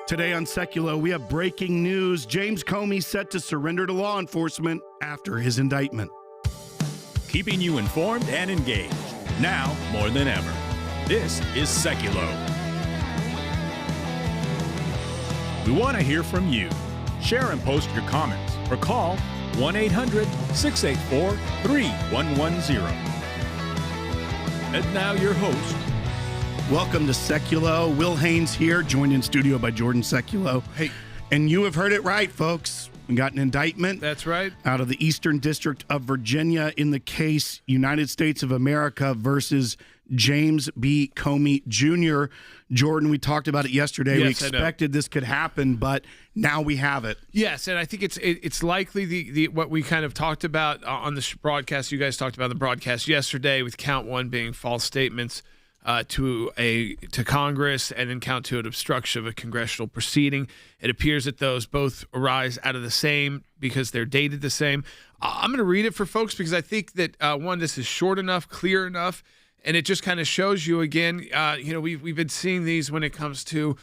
Today on Sekulow, we have breaking news. James Comey set to surrender to law enforcement after his indictment. Keeping you informed and engaged, now more than ever. This is Sekulow. We want to hear from you. Share and post your comments or call 1-800-684-3110. And now your host. Welcome to Sekulow. Will Haynes here, joined in studio by Jordan Sekulow. Hey. And you have heard it right, folks. We got an indictment. That's right. Out of the Eastern District of Virginia in the case United States of America versus James B. Comey Jr. Jordan, we talked about it yesterday. Yes, we expected this could happen, but now we have it. Yes, and I think it's likely the what we kind of talked about on the broadcast. You guys talked about the broadcast yesterday, with count one being false statements to Congress, and then count two, an obstruction of a congressional proceeding. It appears that those both arise out of the same because they're dated the same. I'm going to read it for folks because I think that one, this is short enough, clear enough, and it just kind of shows you again. We've been seeing these when it comes to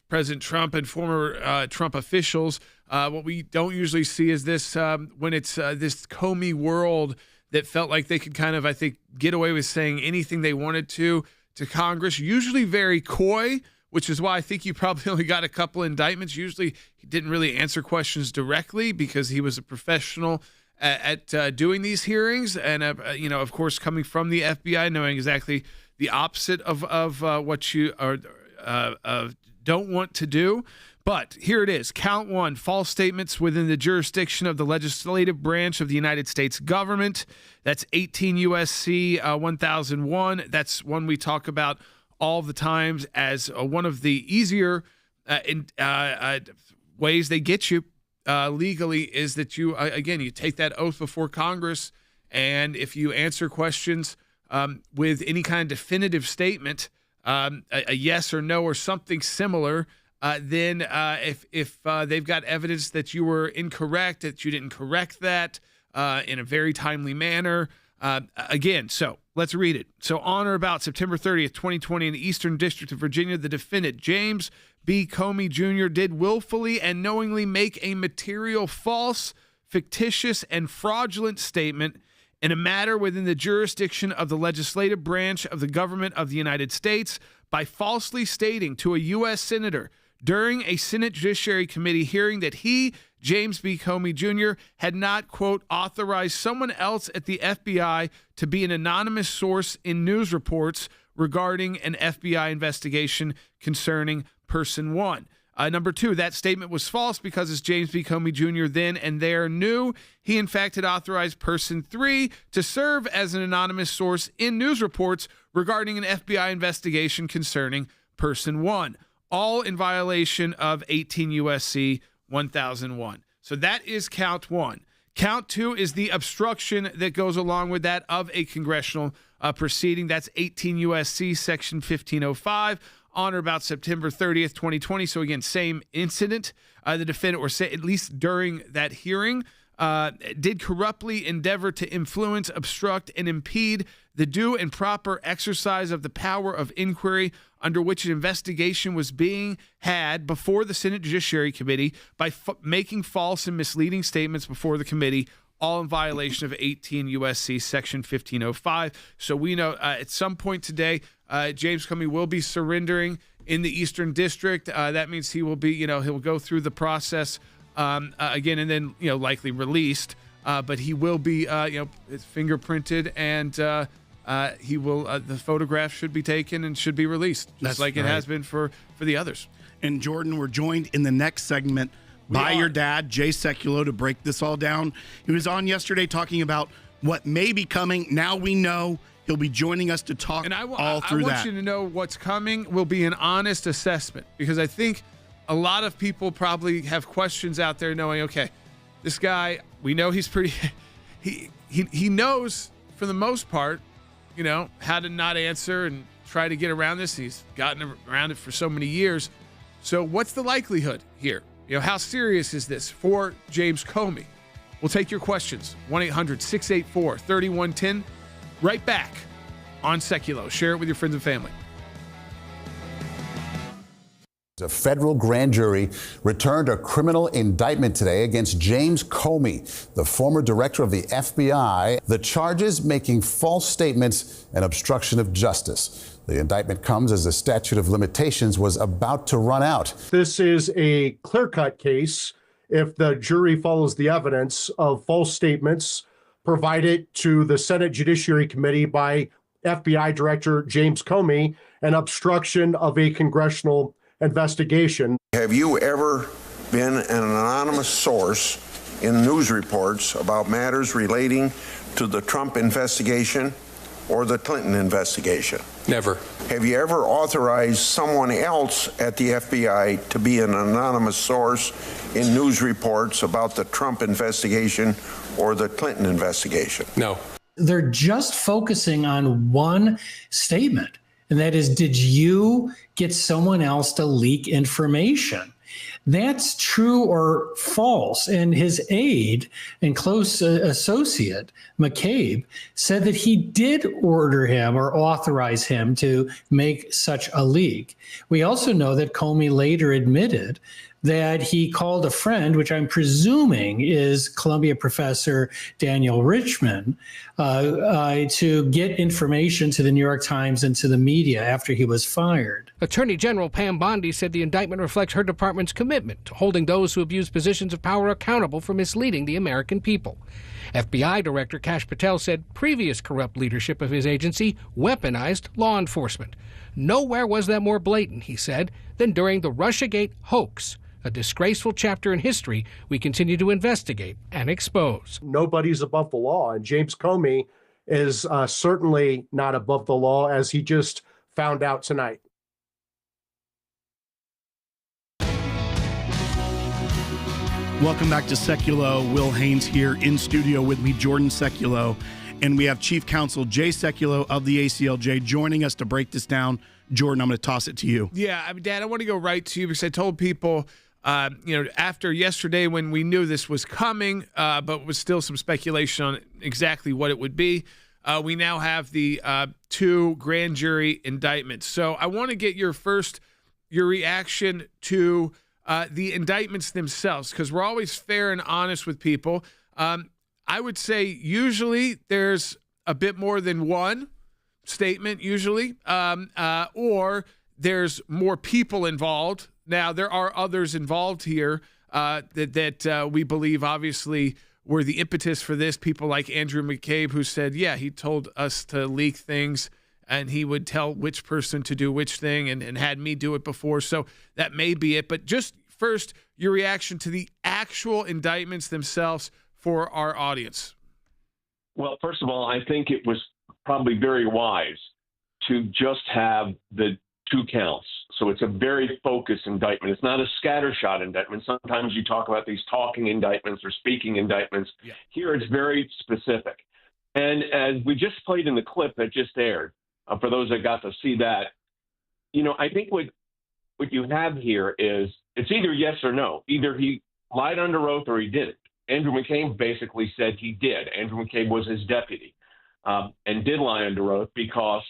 President Trump and former Trump officials. What we don't usually see is this when it's this Comey world that felt like they could kind of, I think, get away with saying anything they wanted to Congress, usually very coy, which is why I think he probably only got a couple indictments. Usually he didn't really answer questions directly because he was a professional at doing these hearings. And, of course, coming from the FBI, knowing exactly the opposite of what you don't want to do. But here it is. Count one, false statements within the jurisdiction of the legislative branch of the United States government. That's 18 U.S.C. 1001. That's one we talk about all the times as one of the easier ways they get you legally is that you take that oath before Congress. And if you answer questions with any kind of definitive statement, a yes or no or something similar, then if they've got evidence that you were incorrect, that you didn't correct that in a very timely manner. So let's read it. So on or about September 30th, 2020, in the Eastern District of Virginia, the defendant, James B. Comey Jr., did willfully and knowingly make a material false, fictitious, and fraudulent statement in a matter within the jurisdiction of the legislative branch of the government of the United States by falsely stating to a U.S. senator during a Senate Judiciary Committee hearing that he, James B. Comey Jr., had not, quote, authorized someone else at the FBI to be an anonymous source in news reports regarding an FBI investigation concerning person one. Number two, that statement was false because, as James B. Comey Jr. then and there knew, he in fact had authorized person three to serve as an anonymous source in news reports regarding an FBI investigation concerning person one, all in violation of 18 U.S.C. 1001. So that is count one. Count two is the obstruction that goes along with that of a congressional proceeding. That's 18 U.S.C. section 1505. On or about September 30th, 2020. So again, same incident. The defendant, or say at least during that hearing, did corruptly endeavor to influence, obstruct, and impede the due and proper exercise of the power of inquiry under which an investigation was being had before the Senate Judiciary Committee by making false and misleading statements before the committee, all in violation of 18 U.S.C. section 1505. So we know at some point today, James Comey will be surrendering in the Eastern District. That means he will be, he'll go through the process again, and then, likely released. But he will be, fingerprinted, and he will. The photograph should be taken and should be released, just like it has been for the others. And Jordan, we're joined in the next segment by your dad, Jay Sekulow, to break this all down. He was on yesterday talking about what may be coming. Now we know. He'll be joining us to talk all through that. I want you to know what's coming will be an honest assessment, because I think a lot of people probably have questions out there knowing, okay, this guy, we know he's pretty, he knows for the most part, how to not answer and try to get around this. He's gotten around it for so many years. So what's the likelihood here? How serious is this for James Comey? We'll take your questions. 1-800-684-3110. Right back on Sekulow. Share it with your friends and family. A federal grand jury returned a criminal indictment today against James Comey, the former director of the FBI. The charges making false statements and obstruction of justice. The indictment comes as the statute of limitations was about to run out. This is a clear-cut case if the jury follows the evidence of false statements provided to the Senate Judiciary Committee by FBI Director James Comey and obstruction of a congressional investigation. Have you ever been an anonymous source in news reports about matters relating to the Trump investigation or the Clinton investigation? Never. Have you ever authorized someone else at the FBI to be an anonymous source in news reports about the Trump investigation or the Clinton investigation? No. They're just focusing on one statement. And that is, did you get someone else to leak information? That's true or false. And his aide and close associate, McCabe, said that he did order him or authorize him to make such a leak. We also know that Comey later admitted that he called a friend, which I'm presuming is Columbia professor Daniel Richman, to get information to the New York Times and to the media after he was fired. Attorney General Pam Bondi said the indictment reflects her department's commitment to holding those who abuse positions of power accountable for misleading the American people. FBI Director Kash Patel said previous corrupt leadership of his agency weaponized law enforcement. Nowhere was that more blatant, he said, than during the Russiagate hoax, a disgraceful chapter in history we continue to investigate and expose. Nobody's above the law, and James Comey is certainly not above the law, as he just found out tonight. Welcome back to Sekulow. Will Haynes here in studio with me, Jordan Sekulow. And we have Chief Counsel Jay Sekulow of the ACLJ joining us to break this down. Jordan, I'm going to toss it to you. Yeah, I mean, Dad, I want to go right to you because I told people, after yesterday when we knew this was coming, but was still some speculation on exactly what it would be, we now have the two grand jury indictments. So I want to get your reaction to the indictments themselves, because we're always fair and honest with people. I would say usually there's a bit more than one statement, usually, or there's more people involved. Now, there are others involved here that we believe obviously were the impetus for this. People like Andrew McCabe, who said, yeah, he told us to leak things and he would tell which person to do which thing and had me do it before. So that may be it. But just first, your reaction to the actual indictments themselves for our audience. Well, first of all, I think it was probably very wise to just have the two counts. So it's a very focused indictment. It's not a scattershot indictment. Sometimes you talk about these talking indictments or speaking indictments. Yeah. Here it's very specific. And as we just played in the clip that just aired, for those that got to see that, I think what you have here is it's either yes or no. Either he lied under oath or he didn't. Andrew McCabe basically said he did. Andrew McCabe was his deputy and did lie under oath because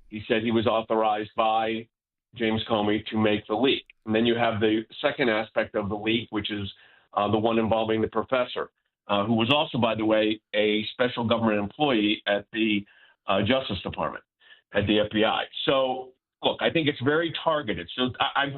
he said he was authorized by James Comey to make the leak. And then you have the second aspect of the leak, which is the one involving the professor, who was also, by the way, a special government employee at the Justice Department, at the FBI. So, look, I think it's very targeted. So I've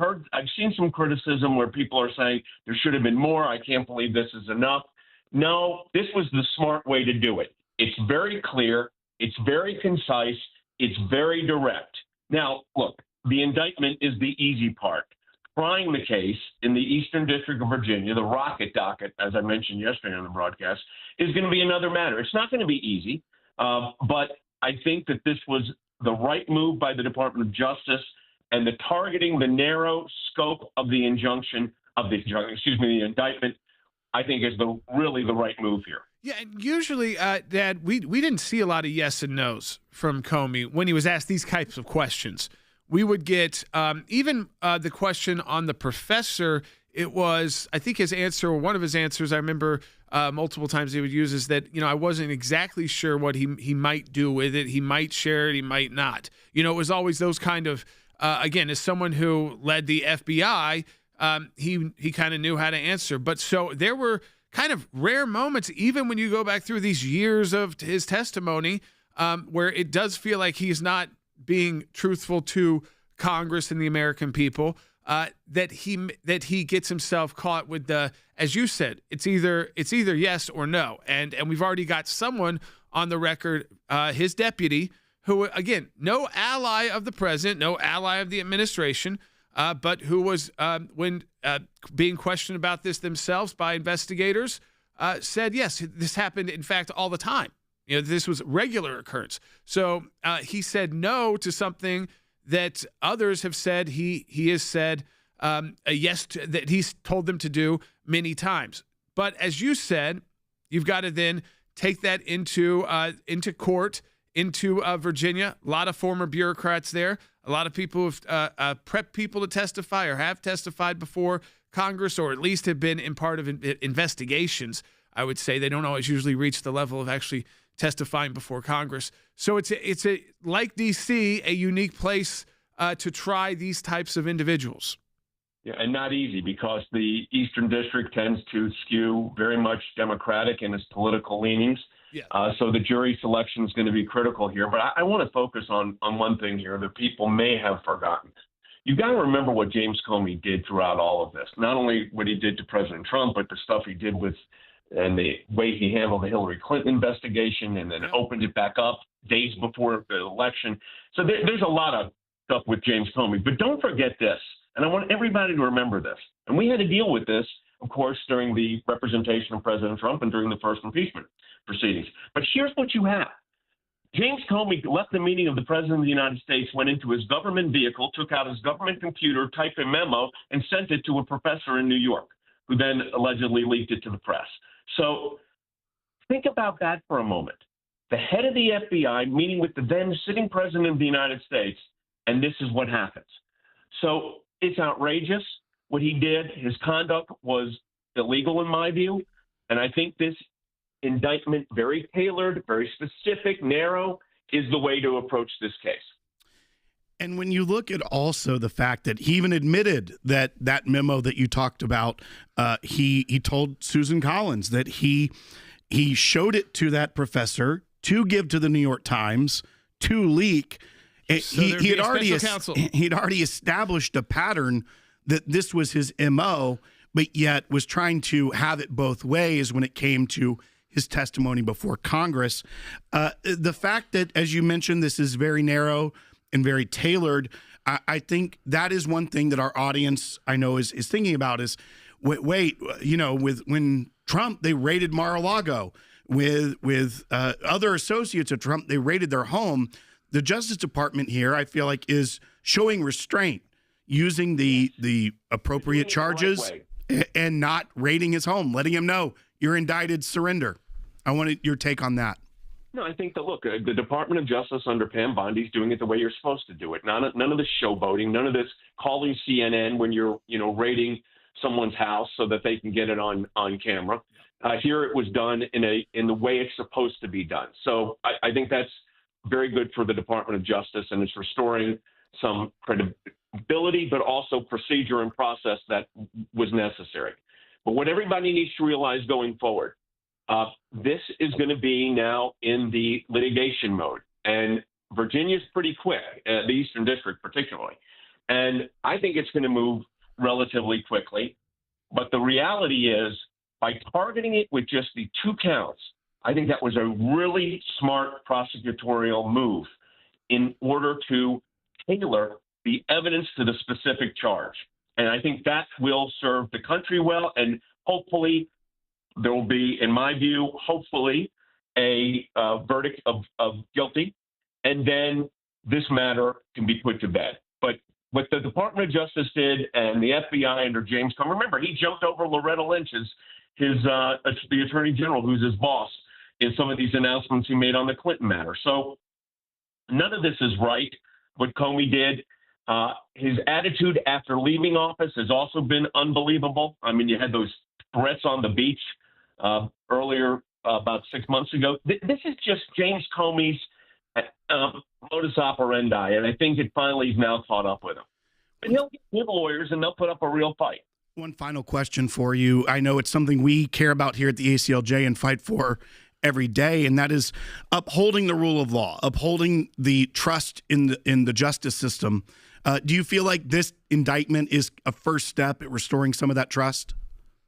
seen some criticism where people are saying there should have been more. I can't believe this is enough. No, this was the smart way to do it. It's very clear. It's very concise. It's very direct. Now, look, the indictment is the easy part. Trying the case in the Eastern District of Virginia, the rocket docket, as I mentioned yesterday on the broadcast, is going to be another matter. It's not going to be easy, but I think that this was the right move by the Department of Justice, and the targeting the narrow scope of the the indictment, I think is really the right move here. Yeah, and usually, Dad, we didn't see a lot of yes and no's from Comey when he was asked these types of questions. We would get even the question on the professor. It was, I think his answer, or one of his answers, I remember multiple times he would use, is that, I wasn't exactly sure what he might do with it. He might share it, he might not. It was always those kind of again, as someone who led the FBI, he kind of knew how to answer. But so there were kind of rare moments, even when you go back through these years of his testimony, where it does feel like he's not being truthful to Congress and the American people, that he gets himself caught with the, as you said, it's either yes or no. And we've already got someone on the record, his deputy, who, again, no ally of the president, no ally of the administration, but who was, when being questioned about this themselves by investigators, said, yes, this happened, in fact, all the time. This was regular occurrence. So he said no to something that others have said he has said a yes to, that he's told them to do many times. But as you said, you've got to then take that into court, into Virginia. A lot of former bureaucrats there. A lot of people who've prepped people to testify or have testified before Congress, or at least have been in part of investigations. I would say they don't always usually reach the level of actually testifying before Congress. So it's a like DC, a unique place to try these types of individuals. Yeah, and not easy, because the Eastern District tends to skew very much Democratic in its political leanings. Yeah. So the jury selection is going to be critical here. But I want to focus on one thing here that people may have forgotten. You've got to remember what James Comey did throughout all of this. Not only what he did to President Trump, but the stuff he did with, and the way he handled the Hillary Clinton investigation, and then opened it back up days before the election. So there's a lot of stuff with James Comey. But don't forget this, and I want everybody to remember this. And we had to deal with this, of course, during the representation of President Trump and during the first impeachment proceedings. But here's what you have. James Comey left the meeting of the President of the United States, went into his government vehicle, took out his government computer, typed a memo, and sent it to a professor in New York, who then allegedly leaked it to the press. So think about that for a moment. The head of the FBI meeting with the then sitting President of the United States, and this is what happens. So it's outrageous what he did. His conduct was illegal in my view, and I think this indictment, very tailored, very specific, narrow, is the way to approach this case. And when you look at also the fact that he even admitted that memo that you talked about, he told Susan Collins that he showed it to that professor to give to the New York Times to leak. So he'd already established a pattern that this was his MO, but yet was trying to have it both ways when it came to his testimony before Congress. The fact that, as you mentioned, this is very narrow and very tailored, I think that is one thing that our audience, I know, is thinking about is, when Trump, they raided Mar-a-Lago, with other associates of Trump, they raided their home. The Justice Department here, I feel like, is showing restraint, using the appropriate charges and not raiding his home, letting him know you're indicted, surrender. I wanted your take on that. No, I think that, look, the Department of Justice under Pam Bondi is doing it the way you're supposed to do it. None of this showboating, none of this calling CNN when you're, raiding someone's house so that they can get it on camera. Here it was done in the way it's supposed to be done. So I think that's very good for the Department of Justice, and it's restoring some credibility, but also procedure and process that was necessary. But what everybody needs to realize going forward, this is going to be now in the litigation mode. And Virginia's pretty quick, the Eastern District particularly. And I think it's going to move relatively quickly. But the reality is, by targeting it with just the 2 counts, I think that was a really smart prosecutorial move in order to tailor the evidence to the specific charge. And I think that will serve the country well, and hopefully there will be, in my view, hopefully a verdict of guilty, and then this matter can be put to bed. But what the Department of Justice did, and the FBI under James Comey, remember, he jumped over Loretta Lynch, the Attorney General, who's his boss, in some of these announcements he made on the Clinton matter. So none of this is right, what Comey did. His attitude after leaving office has also been unbelievable. I mean, you had those threats on the beach earlier, about 6 months ago. This is just James Comey's modus operandi, and I think it finally is now caught up with him. But he'll get good lawyers, and they'll put up a real fight. One final question for you. I know it's something we care about here at the ACLJ and fight for every day, and that is upholding the rule of law, upholding the trust in the justice system. Do you feel like this indictment is a first step at restoring some of that trust?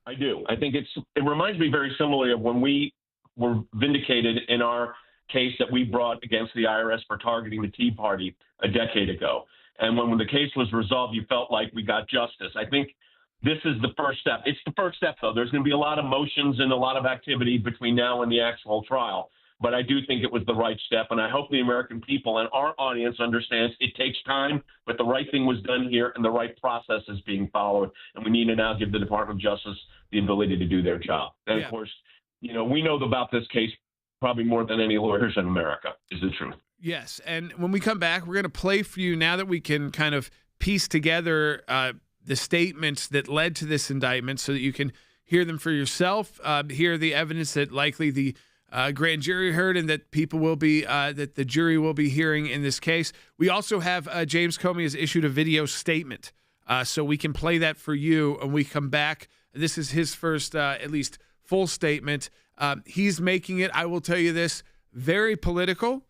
I do. I think it reminds me very similarly of when we were vindicated in our case that we brought against the IRS for targeting the Tea Party a decade ago. And when the case was resolved, you felt like we got justice. I think this is the first step. It's the first step, though. There's going to be a lot of motions and a lot of activity between now and the actual trial. But I do think it was the right step, and I hope the American people and our audience understands it takes time, but the right thing was done here, and the right process is being followed, and we need to now give the Department of Justice the ability to do their job. And, of course, we know about this case probably more than any lawyers in America, is the truth. Yes, and when we come back, we're going to play for you, now that we can kind of piece together the statements that led to this indictment so that you can hear them for yourself, hear the evidence that likely the grand jury heard and that people will be, that the jury will be hearing in this case. We also have James Comey has issued a video statement, so we can play that for you when we come back. This is his first, at least, full statement. He's making it, I will tell you this, very political.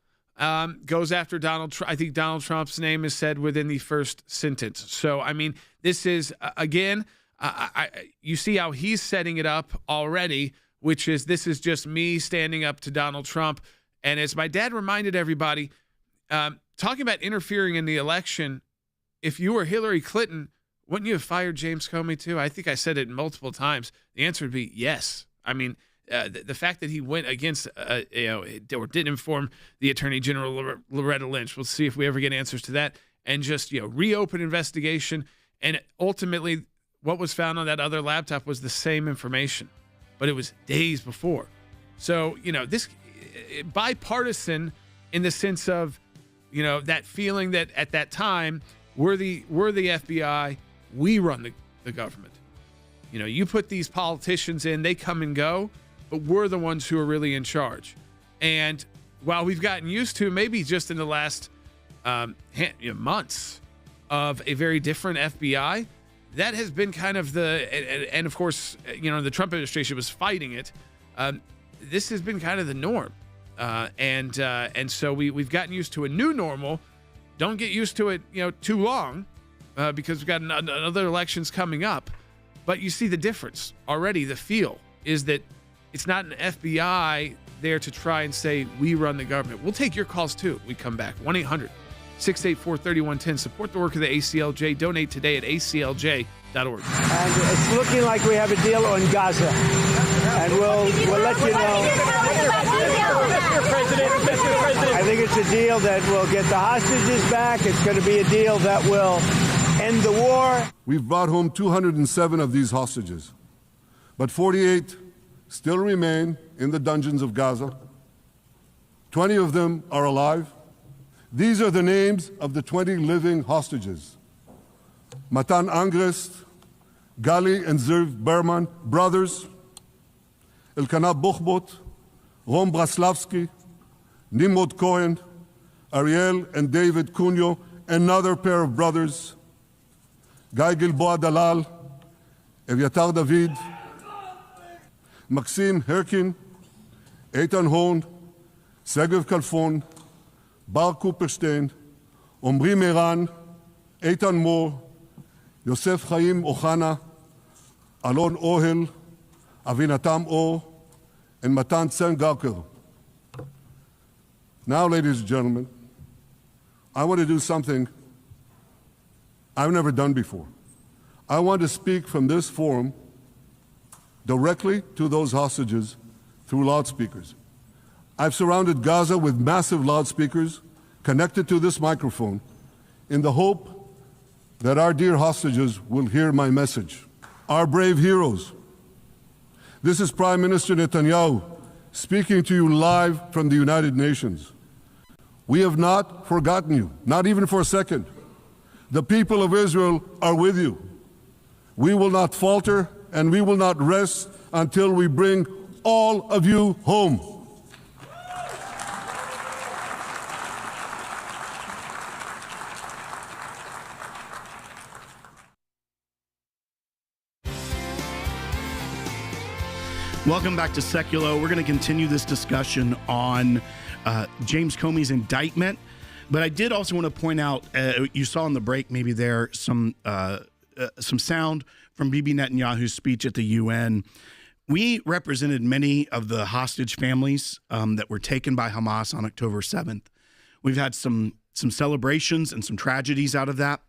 Goes after Donald Trump. I think Donald Trump's name is said within the first sentence. So, I mean, this is, again, you see how he's setting it up already, which is this is just me standing up to Donald Trump. And as my dad reminded everybody, talking about interfering in the election, if you were Hillary Clinton, wouldn't you have fired James Comey too? I think I said it multiple times. The answer would be yes. I mean, the fact that he went against, or didn't inform the Attorney General Loretta Lynch. We'll see if we ever get answers to that. And just, reopen investigation. And ultimately, what was found on that other laptop was the same information, but it was days before. So, this bipartisan in the sense of, that feeling that at that time, we're the FBI, we run the government. You put these politicians in, they come and go, but we're the ones who are really in charge. And while we've gotten used to, maybe just in the last months, of a very different FBI, that has been kind of and of course, the Trump administration was fighting it. This has been kind of the norm. And so we've gotten used to a new normal. Don't get used to it, too long, because we've got other elections coming up. But you see the difference already. The feel is that it's not an FBI there to try and say, we run the government. We'll take your calls, too. We come back. 1-800-684-3110. Support the work of the ACLJ. Donate today at aclj.org. And it's looking like we have a deal on Gaza. And we'll let you know. Mr. President. I think it's a deal that will get the hostages back. It's going to be a deal that will end the war. We've brought home 207 of these hostages, but 48 still remain in the dungeons of Gaza. 20 of them are alive. These are the names of the 20 living hostages. Matan Angrest, Gali and Zerv Berman, brothers. Elkanah Buchbot, Rom Braslavsky, Nimrod Cohen, Ariel and David Cunyo, another pair of brothers. Guy Gilboa Dalal, Evyatar David, Maxim Herkin, Eitan Horn, Segev Kalfon, Bar Cooperstein, Omri Meran, Eitan Moore, Yosef Chaim Ochana, Alon Ohel, Avinatam Or, and Matan Tsengarker. Now, ladies and gentlemen, I want to do something I've never done before. I want to speak from this forum directly to those hostages through loudspeakers. I've surrounded Gaza with massive loudspeakers connected to this microphone in the hope that our dear hostages will hear my message. Our brave heroes. This is Prime Minister Netanyahu speaking to you live from the United Nations. We have not forgotten you, not even for a second. The people of Israel are with you. We will not falter and we will not rest until we bring all of you home. Welcome back to Sekulow. We're going to continue this discussion on James Comey's indictment. But I did also want to point out, you saw in the break maybe there some sound from Bibi Netanyahu's speech at the UN. We represented many of the hostage families that were taken by Hamas on October 7th. We've had some celebrations and some tragedies out of that.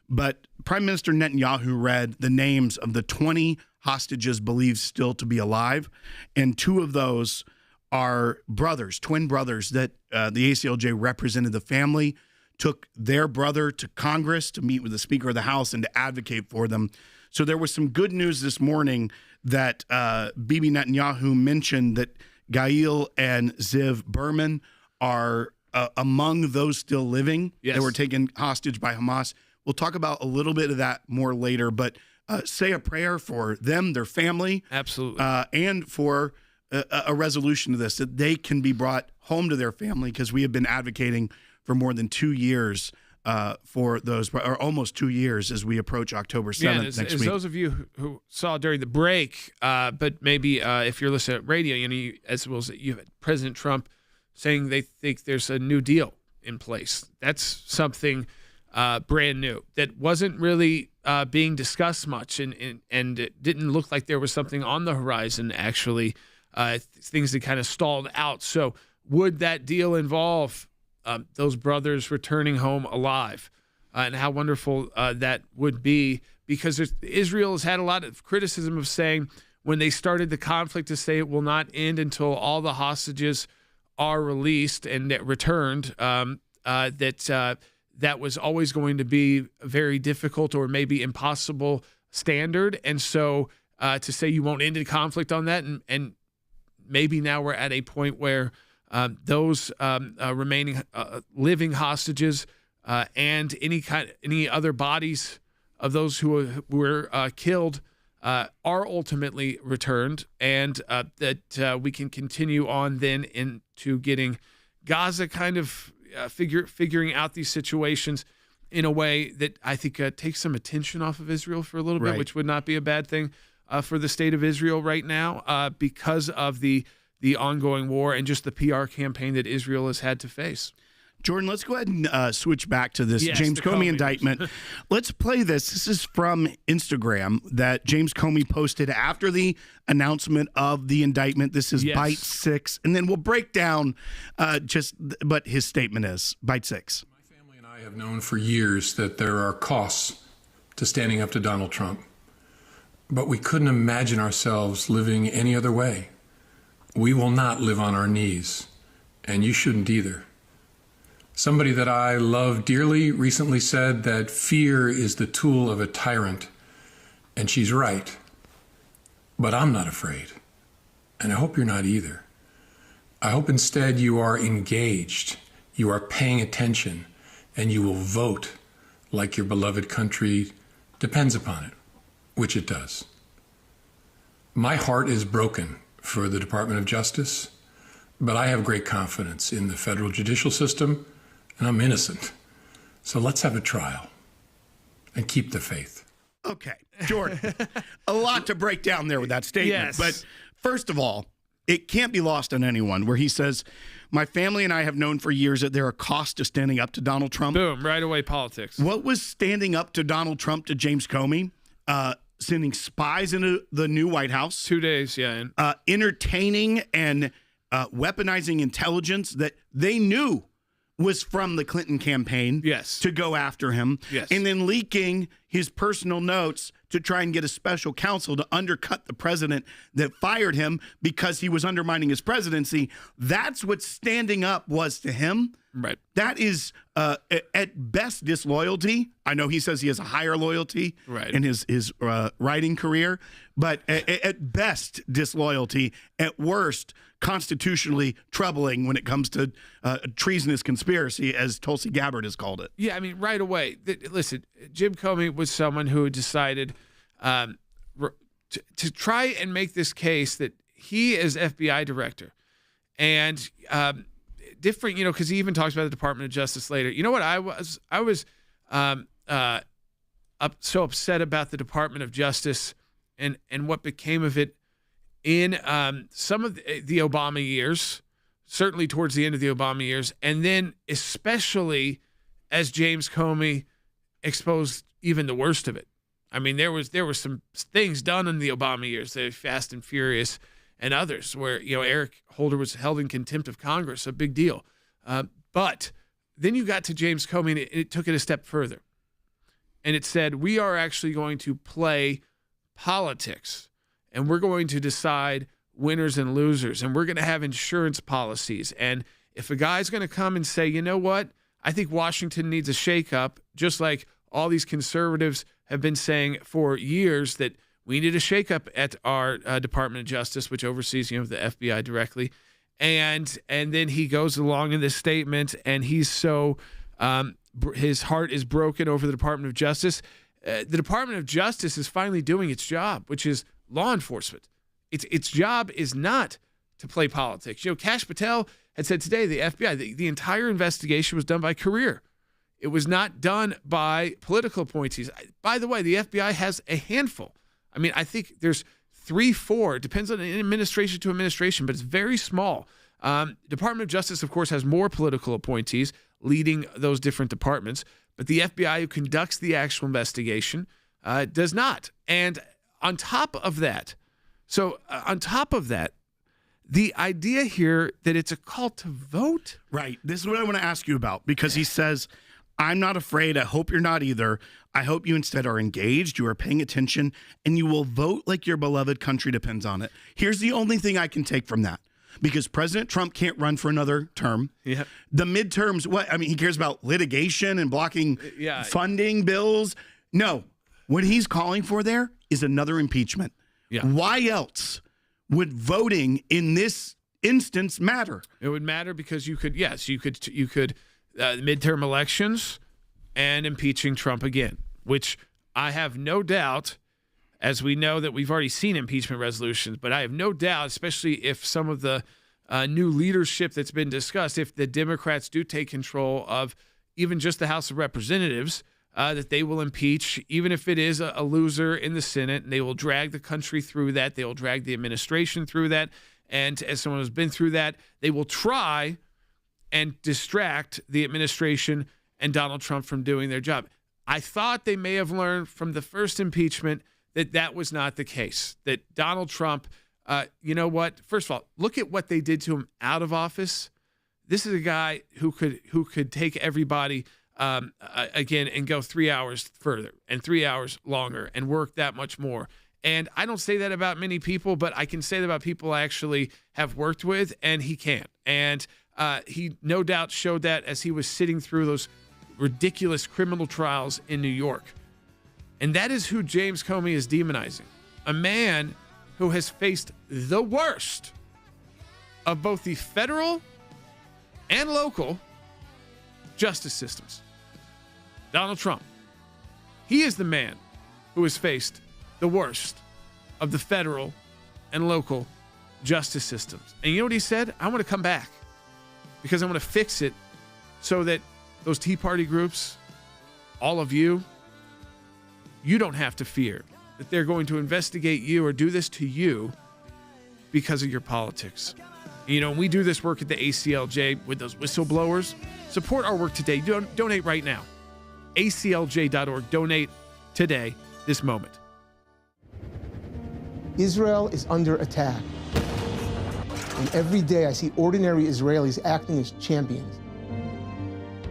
But Prime Minister Netanyahu read the names of the 20 hostages believed still to be alive. And 2 of those are brothers, twin brothers, that the ACLJ represented the family, took their brother to Congress to meet with the Speaker of the House and to advocate for them. So there was some good news this morning that Bibi Netanyahu mentioned that Gail and Ziv Berman are among those still living that were taken hostage by Hamas. We'll talk about a little bit of that more later, but say a prayer for them, their family. Absolutely. And for a resolution to this, that they can be brought home to their family, because we have been advocating for more than 2 years for those, or almost 2 years as we approach October 7th next week. Those of you who saw during the break, but maybe if you're listening at radio, as well as you had President Trump saying they think there's a new deal in place. That's something brand new that wasn't really being discussed much, and it didn't look like there was something on the horizon, actually. Things that kind of stalled out. So would that deal involve those brothers returning home alive? And how wonderful that would be, because Israel has had a lot of criticism of saying, when they started the conflict, to say it will not end until all the hostages are released and returned, that was always going to be a very difficult or maybe impossible standard. And so to say you won't end the conflict on that, and maybe now we're at a point where those remaining living hostages and any other bodies of those who were killed are ultimately returned, and that we can continue on then into getting Gaza kind of figuring out these situations in a way that I think takes some attention off of Israel for a little bit, which would not be a bad thing for the state of Israel right now, because of the ongoing war and just the PR campaign that Israel has had to face. Jordan, let's go ahead and switch back to this James Comey indictment. Let's play this. This is from Instagram that James Comey posted after the announcement of the indictment. This is Bite 6, and then we'll break down what his statement is. Bite 6. My family and I have known for years that there are costs to standing up to Donald Trump, but we couldn't imagine ourselves living any other way. We will not live on our knees, and you shouldn't either. Somebody that I love dearly recently said that fear is the tool of a tyrant, and she's right. But I'm not afraid, and I hope you're not either. I hope instead you are engaged, you are paying attention, and you will vote like your beloved country depends upon it, which it does. My heart is broken for the Department of Justice, but I have great confidence in the federal judicial system, and I'm innocent. So let's have a trial and keep the faith. Okay, Jordan, a lot to break down there with that statement. Yes. But first of all, it can't be lost on anyone where he says, my family and I have known for years that there are costs to standing up to Donald Trump. Boom, right away, politics. What was standing up to Donald Trump to James Comey? Sending spies into the new White House. 2 days, entertaining and weaponizing intelligence that they knew was from the Clinton campaign to go after him. And then leaking his personal notes to try and get a special counsel to undercut the president that fired him because he was undermining his presidency. That's what standing up was to him. Right. That is at best disloyalty. I know he says he has a higher loyalty in his writing career, but at best disloyalty. At worst, constitutionally troubling when it comes to treasonous conspiracy, as Tulsi Gabbard has called it. Yeah, I mean, right away. Listen, Jim Comey was someone who decided to try and make this case that he is FBI director and different, because he even talks about the Department of Justice later. You know what? I was so upset about the Department of Justice and what became of it in some of the Obama years, certainly towards the end of the Obama years, and then especially as James Comey exposed even the worst of it. I mean, there were some things done in the Obama years, the Fast and Furious and others, where Eric Holder was held in contempt of Congress, a big deal. But then you got to James Comey, and it took it a step further. And it said, we are actually going to play politics, and we're going to decide winners and losers, and we're going to have insurance policies. And if a guy's going to come and say, you know what, I think Washington needs a shakeup, just like all these conservatives have been saying for years that we need a shakeup at our Department of Justice, which oversees the FBI directly. And then he goes along in this statement, and he's so his heart is broken over the Department of Justice. The Department of Justice is finally doing its job, which is law enforcement. Its job is not to play politics. Kash Patel had said today, the FBI, the entire investigation was done by career. It was not done by political appointees. By the way, the FBI has a handful. I mean, I think there's 3, 4. It depends on administration to administration, but it's very small. Department of Justice, of course, has more political appointees leading those different departments, but the FBI, who conducts the actual investigation, does not. And on top of that, the idea here that it's a call to vote. Right. This is what I want to ask you about, because he says, I'm not afraid. I hope you're not either. I hope you instead are engaged, you are paying attention, and you will vote like your beloved country depends on it. Here's the only thing I can take from that, because President Trump can't run for another term. Yeah. The midterms, he cares about litigation and blocking funding bills. No, what he's calling for there is another impeachment. Yeah. Why else would voting in this instance matter? It would matter because you could midterm elections and impeaching Trump again, which I have no doubt, as we know that we've already seen impeachment resolutions, but I have no doubt, especially if some of the new leadership that's been discussed, if the Democrats do take control of even just the House of Representatives, that they will impeach, even if it is a loser in the Senate, and they will drag the country through that. They will drag the administration through that. And as someone who's been through that, they will try and distract the administration and Donald Trump from doing their job. I thought they may have learned from the first impeachment that was not the case, that Donald Trump, you know what? First of all, look at what they did to him out of office. This is a guy who could take everybody again and go 3 hours further and 3 hours longer and work that much more. And I don't say that about many people, but I can say that about people I actually have worked with, and he can. And he no doubt showed that as he was sitting through those ridiculous criminal trials in New York. And that is who James Comey is demonizing. A man who has faced the worst of both the federal and local justice systems. Donald Trump. He is the man who has faced the worst of the federal and local justice systems. And you know what he said? I want to come back because I want to fix it so that those Tea Party groups, all of you don't have to fear that they're going to investigate you or do this to you because of your politics. We do this work at the ACLJ with those whistleblowers. Support our work today. Donate right now. ACLJ.org. Donate today, this moment. Israel is under attack. And every day I see ordinary Israelis acting as champions.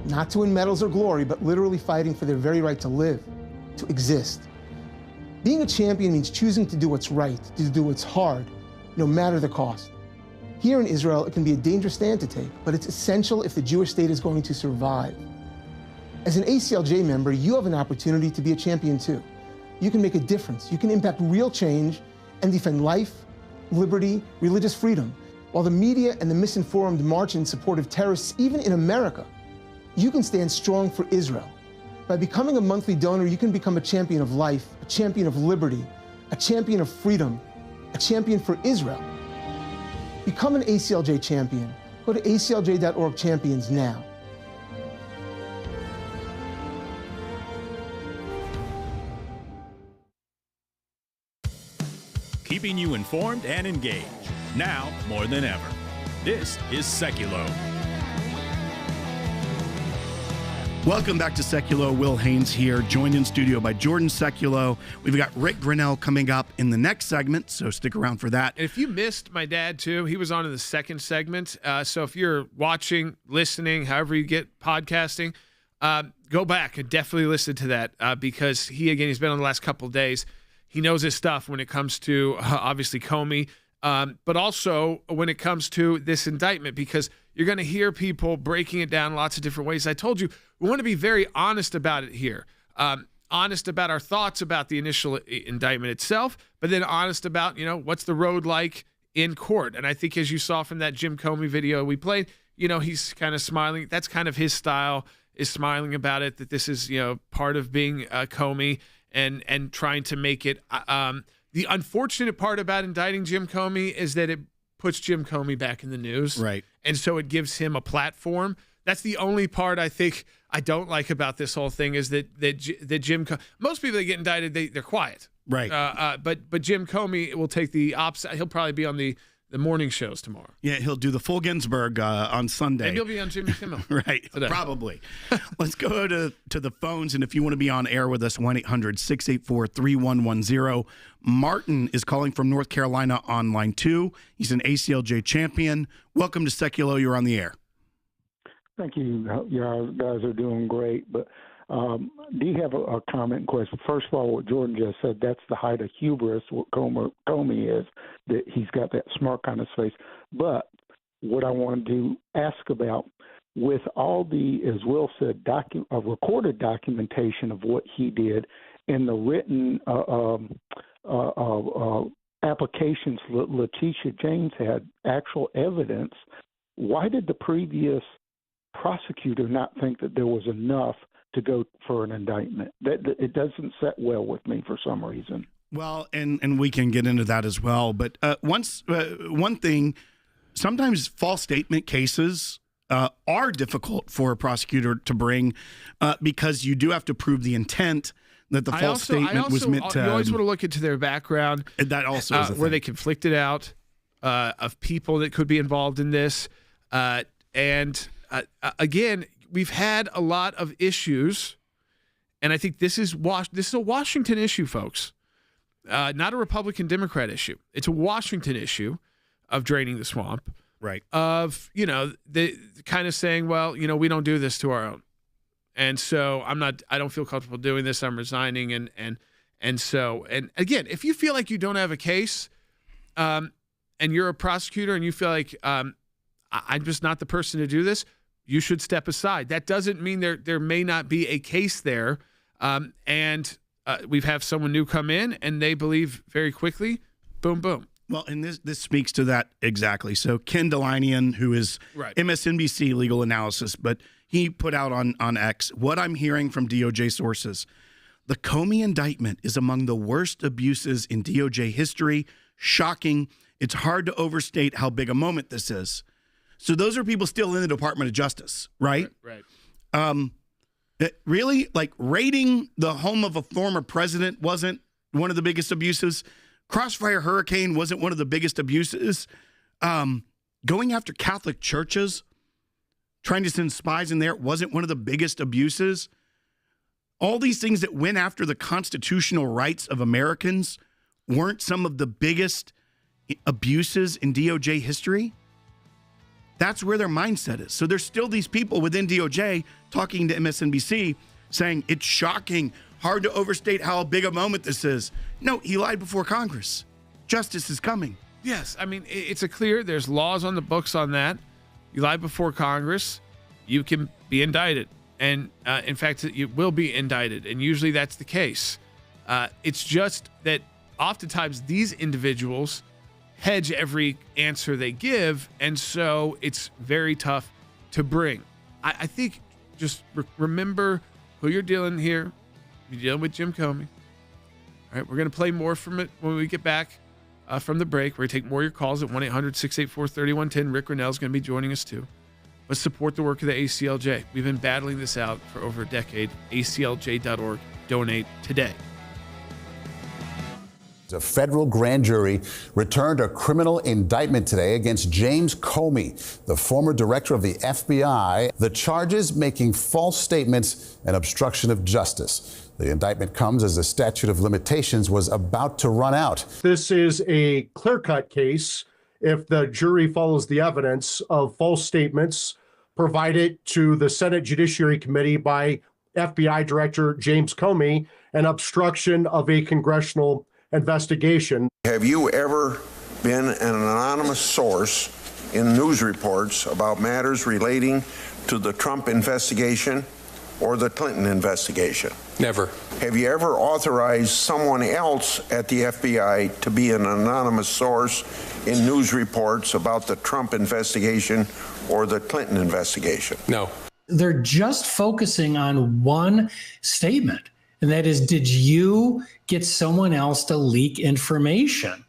Not to win medals or glory, but literally fighting for their very right to live, to exist. Being a champion means choosing to do what's right, to do what's hard, no matter the cost. Here in Israel, it can be a dangerous stand to take, but it's essential if the Jewish state is going to survive. As an ACLJ member, you have an opportunity to be a champion too. You can make a difference. You can impact real change and defend life, liberty, religious freedom. While the media and the misinformed march in support of terrorists, even in America, you can stand strong for Israel. By becoming a monthly donor, you can become a champion of life, a champion of liberty, a champion of freedom, a champion for Israel. Become an ACLJ champion. Go to aclj.org champions now. Keep keeping you informed and engaged. Now more than ever. This is Sekulow. Welcome back to Sekulow. Will Haynes here, joined in studio by Jordan Sekulow. We've got Rick Grinnell coming up in the next segment, so stick around for that. And if you missed my dad, too, he was on in the second segment. So if you're watching, listening, however you get podcasting, go back and definitely listen to that because he's been on the last couple of days. He knows his stuff when it comes to, obviously, Comey, but also when it comes to this indictment, because you're going to hear people breaking it down lots of different ways. I told you, we want to be very honest about it here. Honest about our thoughts about the initial indictment itself, but then honest about, what's the road like in court. And I think as you saw from that Jim Comey video we played, he's kind of smiling. That's kind of his style, is smiling about it, that this is, part of being Comey and trying to make it. The unfortunate part about indicting Jim Comey is that it puts Jim Comey back in the news. Right. And so it gives him a platform. That's the only part I think I don't like about this whole thing is that Jim most people that get indicted, they're quiet. Right. But Jim Comey will take the opposite. He'll probably be on the morning shows tomorrow. Yeah, he'll do the full Ginsburg on Sunday. Maybe he'll be on Jimmy Kimmel. Right, today. Probably. Let's go to the phones, and if you want to be on air with us, 1-800-684-3110. Martin is calling from North Carolina on line 2. He's an ACLJ champion. Welcome to Sekulow. You're on the air. Thank you. Y'all guys are doing great, but do you have a comment and question? First of all, what Jordan just said, that's the height of hubris, what Comey is, that he's got that smirk on his face. But what I wanted to ask about, with all the, as Will said, recorded documentation of what he did and the written applications Letitia James had, actual evidence, why did the previous prosecutor not think that there was enough to go for an indictment? It doesn't set well with me for some reason. Well, and we can get into that as well. But one thing, sometimes false statement cases are difficult for a prosecutor to bring because you do have to prove the intent that the false statement was meant to. You always want to look into their background. That also is where they conflicted out of people that could be involved in this. Again, we've had a lot of issues, and I think this is a Washington issue, folks, not a Republican-Democrat issue. It's a Washington issue of draining the swamp, right? Of the kind of saying, well, we don't do this to our own, and so I don't feel comfortable doing this. I'm resigning, and again, if you feel like you don't have a case, and you're a prosecutor, and you feel like I'm just not the person to do this, you should step aside. That doesn't mean there may not be a case there. We've had someone new come in, and they believe very quickly, boom, boom. Well, and this speaks to that exactly. So Ken Delanian, who is MSNBC legal analysis, but he put out on X, what I'm hearing from DOJ sources, the Comey indictment is among the worst abuses in DOJ history. Shocking. It's hard to overstate how big a moment this is. So those are people still in the Department of Justice, right? Right. Really, like raiding the home of a former president wasn't one of the biggest abuses. Crossfire Hurricane wasn't one of the biggest abuses. Going after Catholic churches, trying to send spies in there wasn't one of the biggest abuses. All these things that went after the constitutional rights of Americans weren't some of the biggest abuses in DOJ history. That's where their mindset is. So there's still these people within DOJ talking to MSNBC saying it's shocking, hard to overstate how big a moment this is. No, he lied before Congress. Justice is coming. Yes, I mean, it's there's laws on the books on that. You lie before Congress, you can be indicted. And in fact, you will be indicted. And usually that's the case. It's just that oftentimes these individuals hedge every answer they give, and so it's very tough to bring. I think just remember who you're dealing here. You're dealing with Jim Comey. All right, we're going to play more from it when we get back from the break. We're going to take more of your calls at 1-800-684-3110. Rick Grinnell is going to be joining us too. Let's support the work of the ACLJ. We've been battling this out for over a decade. ACLJ.org. Donate today. A federal grand jury returned a criminal indictment today against James Comey, the former director of the FBI. The charges making false statements and obstruction of justice. The indictment comes as the statute of limitations was about to run out. This is a clear-cut case if the jury follows the evidence of false statements provided to the Senate Judiciary Committee by FBI Director James Comey and obstruction of a congressional investigation. Have you ever been an anonymous source in news reports about matters relating to the Trump investigation or the Clinton investigation? Never. Have you ever authorized someone else at the FBI to be an anonymous source in news reports about the Trump investigation or the Clinton investigation? No. They're just focusing on one statement, and that is, did you get someone else to leak information?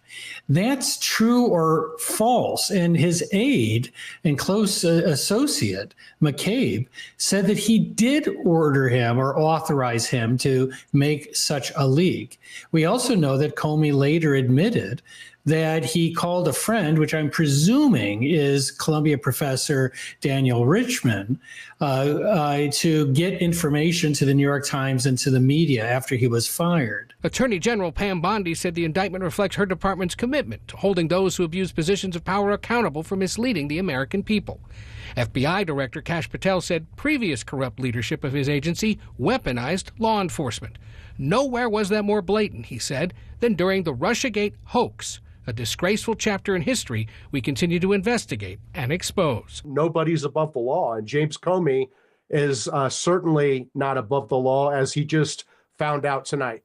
That's true or false. And his aide and close associate, McCabe, said that he did order him or authorize him to make such a leak. We also know that Comey later admitted that he called a friend, which I'm presuming is Columbia professor Daniel Richman, to get information to the New York Times and to the media after he was fired. Attorney General Pam Bondi said the indictment reflects her department's commitment to holding those who abuse positions of power accountable for misleading the American people. FBI Director Kash Patel said previous corrupt leadership of his agency weaponized law enforcement. Nowhere was that more blatant, he said, than during the Russiagate hoax, a disgraceful chapter in history we continue to investigate and expose. Nobody's above the law, and James Comey is certainly not above the law, as he just found out tonight.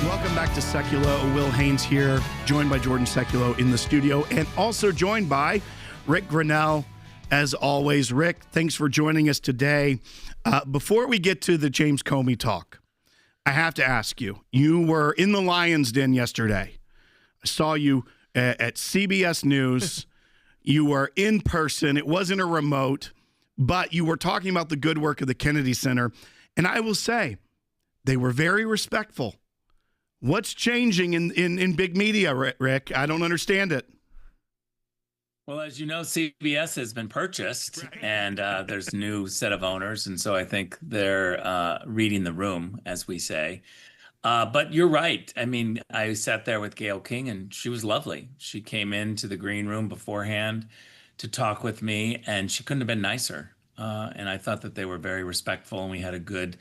Welcome back to Sekulow. Will Haynes here, joined by Jordan Sekulow in the studio, and also joined by Rick Grinnell. As always, Rick, thanks for joining us today. Before we get to the James Comey talk, I have to ask you, you were in the Lion's Den yesterday. I saw you at CBS News. You were in person. It wasn't a remote, but you were talking about the good work of the Kennedy Center. And I will say, they were very respectful. What's changing in big media, Rick? I don't understand it. Well, as you know, CBS has been purchased, right, and there's a new set of owners, and so I think they're reading the room, as we say. But you're right. I mean, I sat there with Gayle King, and she was lovely. She came into the green room beforehand to talk with me, and she couldn't have been nicer. And I thought that they were very respectful, and we had a good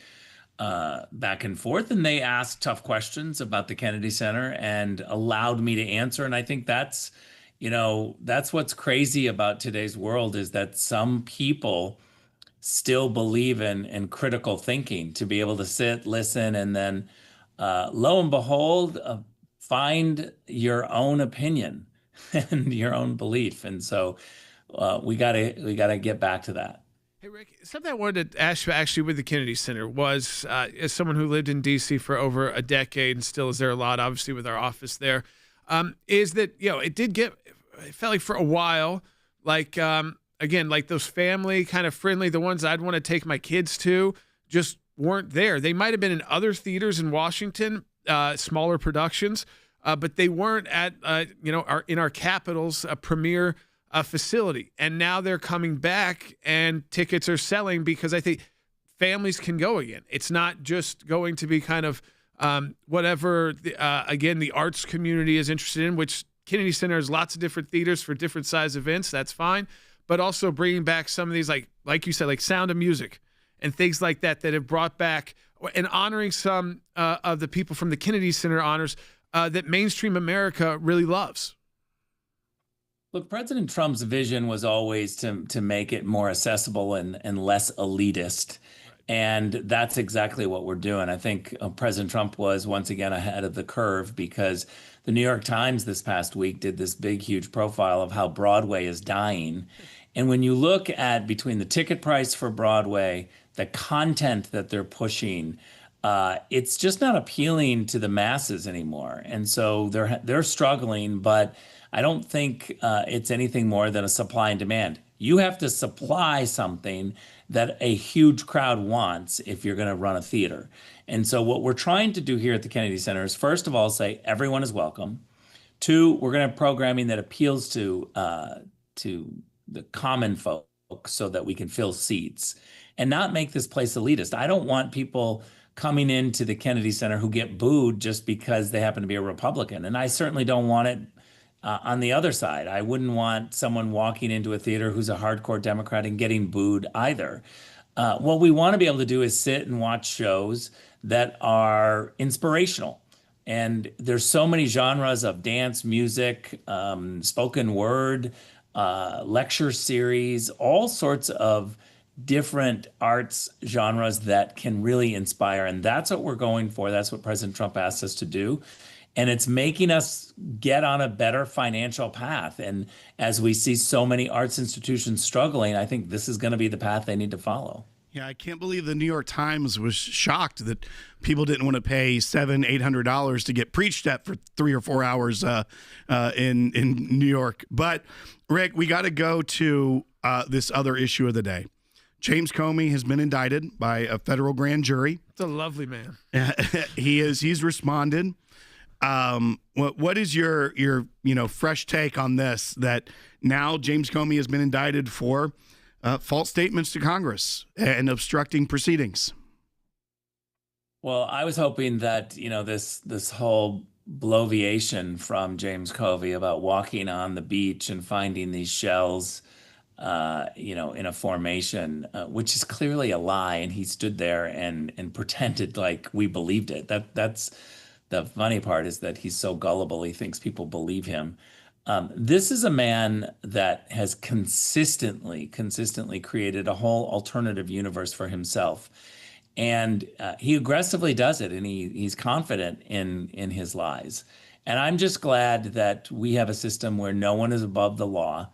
back and forth, and they asked tough questions about the Kennedy Center and allowed me to answer. And I think that's, that's what's crazy about today's world, is that some people still believe in critical thinking, to be able to sit, listen, and then lo and behold, find your own opinion and your own belief. And so we gotta get back to that. Hey, Rick, something I wanted to ask you actually with the Kennedy Center was, as someone who lived in D.C. for over a decade and still is there a lot, obviously, with our office there, is that, it felt like for a while, like, again, like those family kind of friendly, the ones I'd want to take my kids to, just weren't there. They might have been in other theaters in Washington, smaller productions, but they weren't at, in our Capitol's premier facility. And now they're coming back and tickets are selling because I think families can go again. It's not just going to be kind of whatever, again, the arts community is interested in, which Kennedy Center has lots of different theaters for different size events. That's fine. But also bringing back some of these, like you said, like Sound of Music and things like that have brought back, and honoring some of the people from the Kennedy Center honors that mainstream America really loves. Look, President Trump's vision was always to make it more accessible and less elitist. And that's exactly what we're doing. I think President Trump was once again ahead of the curve, because the New York Times this past week did this big, huge profile of how Broadway is dying. And when you look at between the ticket price for Broadway, the content that they're pushing, it's just not appealing to the masses anymore. And so they're struggling, but I don't think it's anything more than a supply and demand. You have to supply something that a huge crowd wants if you're going to run a theater. And so what we're trying to do here at the Kennedy Center is, first of all, say everyone is welcome. Two, we're going to have programming that appeals to the common folk so that we can fill seats and not make this place elitist. I don't want people coming into the Kennedy Center who get booed just because they happen to be a Republican. And I certainly don't want it on the other side. I wouldn't want someone walking into a theater who's a hardcore Democrat and getting booed either. What we want to be able to do is sit and watch shows that are inspirational. And there's so many genres of dance, music, spoken word, lecture series, all sorts of different arts genres that can really inspire. And that's what we're going for. That's what President Trump asked us to do. And it's making us get on a better financial path. And as we see so many arts institutions struggling, I think this is going to be the path they need to follow. Yeah, I can't believe the New York Times was shocked that people didn't want to pay $700-800 to get preached at for 3 or 4 hours in New York. But Rick, we got to go to this other issue of the day. James Comey has been indicted by a federal grand jury. It's a lovely man. He's responded. What is your fresh take on this? That now James Comey has been indicted for false statements to Congress and obstructing proceedings. Well, I was hoping that this whole bloviation from James Comey about walking on the beach and finding these shells, in a formation, which is clearly a lie, and he stood there and pretended like we believed it. That's the funny part, is that he's so gullible he thinks people believe him. This is a man that has consistently created a whole alternative universe for himself. And he aggressively does it, and he's confident in his lies. And I'm just glad that we have a system where no one is above the law.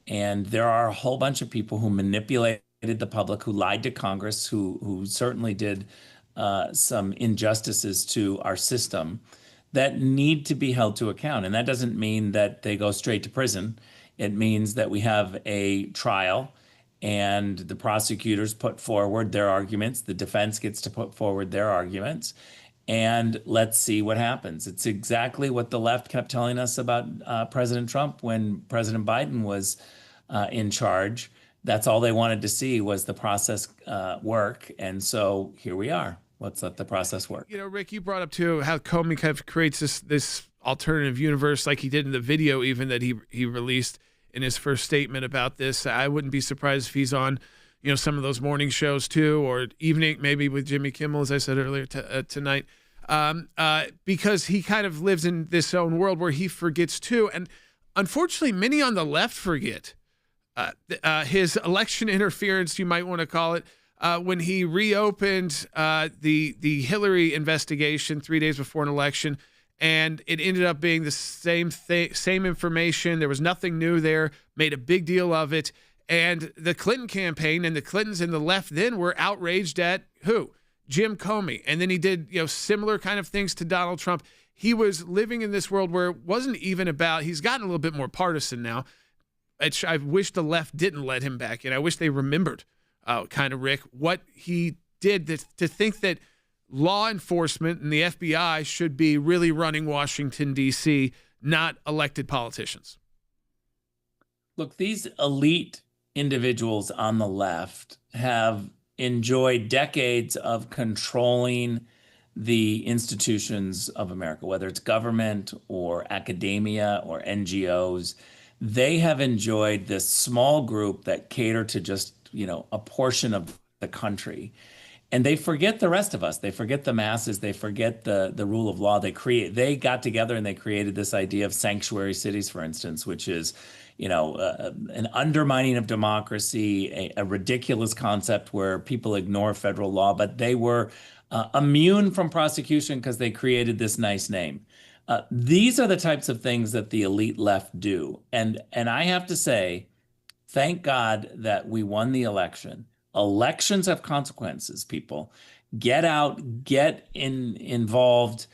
And there are a whole bunch of people who manipulated the public, who lied to Congress, who certainly did some injustices to our system, that need to be held to account. And that doesn't mean that they go straight to prison. It means that we have a trial and the prosecutors put forward their arguments. The defense gets to put forward their arguments. And let's see what happens. It's exactly what the left kept telling us about President Trump when President Biden was in charge. That's all they wanted to see, was the process work. And so here we are. Let's let the process work. Rick, you brought up too how Comey kind of creates this alternative universe, like he did in the video even that he released in his first statement about this. I wouldn't be surprised if he's on, some of those morning shows too, or evening, maybe with Jimmy Kimmel, as I said earlier tonight, because he kind of lives in this own world where he forgets too. And unfortunately, many on the left forget his election interference, you might want to call it, when he reopened the Hillary investigation 3 days before an election, and it ended up being the same information. There was nothing new there, made a big deal of it. And the Clinton campaign and the Clintons and the left then were outraged at who? Jim Comey. And then he did similar kind of things to Donald Trump. He was living in this world where it wasn't even about, he's gotten a little bit more partisan now. I wish the left didn't let him back in. I wish they remembered, kind of, Rick, what he did to think that law enforcement and the FBI should be really running Washington, D.C., not elected politicians. Look, these elite individuals on the left have enjoyed decades of controlling the institutions of America, whether it's government or academia or NGOs. They have enjoyed this small group that cater to just, a portion of the country. And they forget the rest of us. They forget the masses. They forget the rule of law. They got together and they created this idea of sanctuary cities, for instance, which is, an undermining of democracy, a ridiculous concept where people ignore federal law, but they were immune from prosecution because they created this nice name. These are the types of things that the elite left do. And I have to say, thank God that we won the election. Elections have consequences, people. Get out, get involved,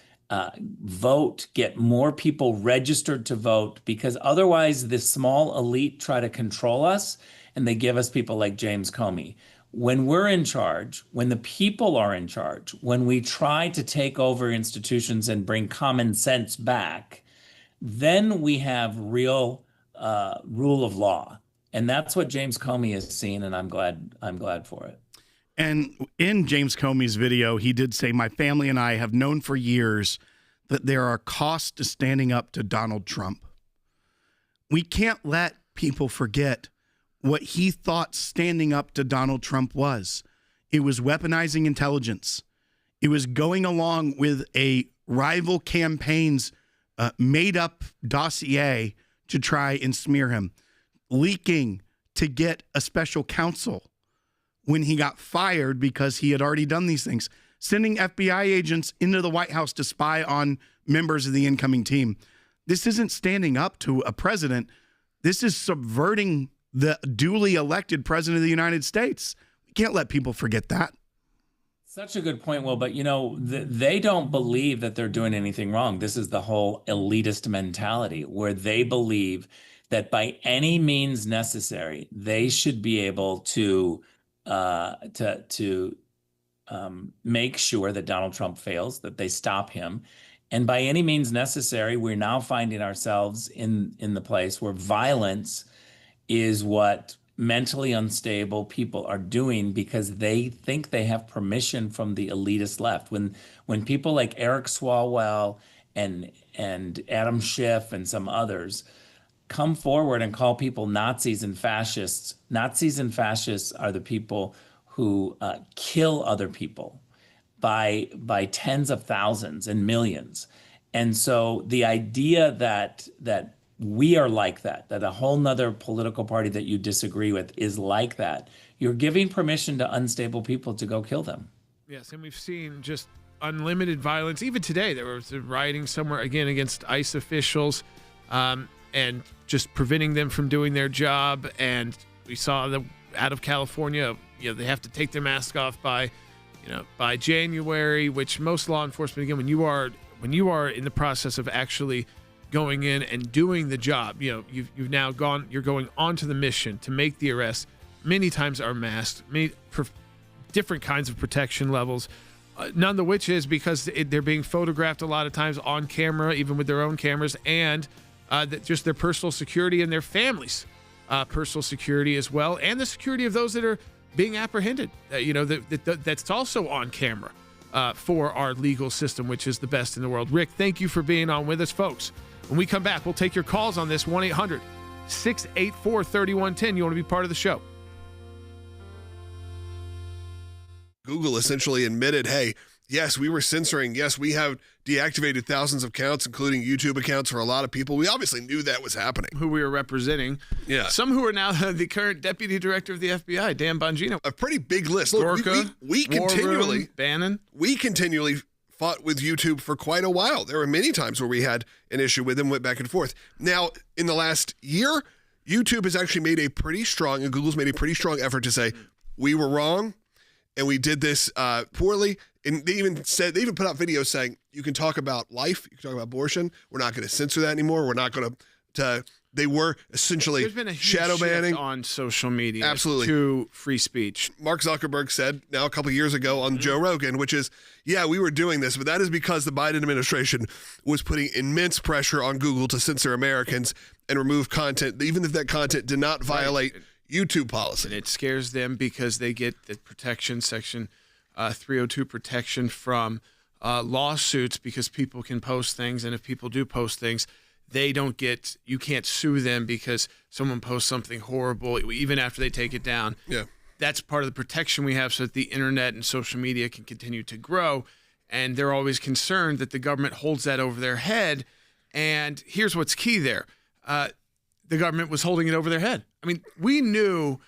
vote, get more people registered to vote, because otherwise this small elite try to control us and they give us people like James Comey. When we're in charge, when the people are in charge, when we try to take over institutions and bring common sense back, then we have real rule of law. And that's what James Comey has seen, and I'm glad for it. And in James Comey's video, he did say, my family and I have known for years that there are costs to standing up to Donald Trump. We can't let people forget what he thought standing up to Donald Trump was. It was weaponizing intelligence. It was going along with a rival campaign's made-up dossier to try and smear him, leaking to get a special counsel when he got fired because he had already done these things, sending FBI agents into the White House to spy on members of the incoming team. This isn't standing up to a president. This is subverting the duly elected president of the United States. We can't let people forget that. Such a good point, Will. But, they don't believe that they're doing anything wrong. This is the whole elitist mentality where they believe that by any means necessary, they should be able to make sure that Donald Trump fails, that they stop him. And by any means necessary, we're now finding ourselves in the place where violence is what mentally unstable people are doing because they think they have permission from the elitist left. When people like Eric Swalwell and Adam Schiff and some others come forward and call people Nazis and fascists are the people who kill other people by tens of thousands and millions. And so the idea that we are like that a whole nother political party that you disagree with is like that, you're giving permission to unstable people to go kill them. Yes, and we've seen just unlimited violence. Even today, there was rioting somewhere, again, against ICE officials and just preventing them from doing their job. And we saw that out of California, they have to take their mask off by January, which most law enforcement, again, when you are in the process of actually going in and doing the job, you're going onto the mission to make the arrest. Many times are masked, different kinds of protection levels. None of which is because they're being photographed a lot of times on camera, even with their own cameras, and just their personal security and their families' personal security as well, and the security of those that are being apprehended. That's also on camera for our legal system, which is the best in the world. Rick, thank you for being on with us, folks. When we come back, we'll take your calls on this, 1-800-684-3110. You want to be part of the show. Google essentially admitted, hey, yes, we were censoring. Yes, we have deactivated thousands of accounts, including YouTube accounts for a lot of people. We obviously knew that was happening. Who we were representing. Yeah. Some who are now the current deputy director of the FBI, Dan Bongino. A pretty big list. Look, we continually, Room, Bannon. We continually fought with YouTube for quite a while. There were many times where we had an issue with them, went back and forth. Now, in the last year, YouTube has actually made a pretty strong, and Google's made a pretty strong effort to say, we were wrong, and we did this poorly. And they even put out videos saying, you can talk about life, you can talk about abortion, we're not going to censor that anymore, we're not going to they were essentially There's been a huge shadow banning on social media. Absolutely. To free speech. Mark Zuckerberg said now a couple of years ago on Joe Rogan, which is, yeah, we were doing this, but that is because the Biden administration was putting immense pressure on Google to censor Americans and remove content, even if that content did not violate YouTube policy. And it scares them because they get the protection, section 302 protection from lawsuits because people can post things. And if people do post things, you can't sue them because someone posts something horrible, even after they take it down. Yeah. That's part of the protection we have so that the internet and social media can continue to grow. And they're always concerned that the government holds that over their head. And here's what's key there. The government was holding it over their head. I mean, we knew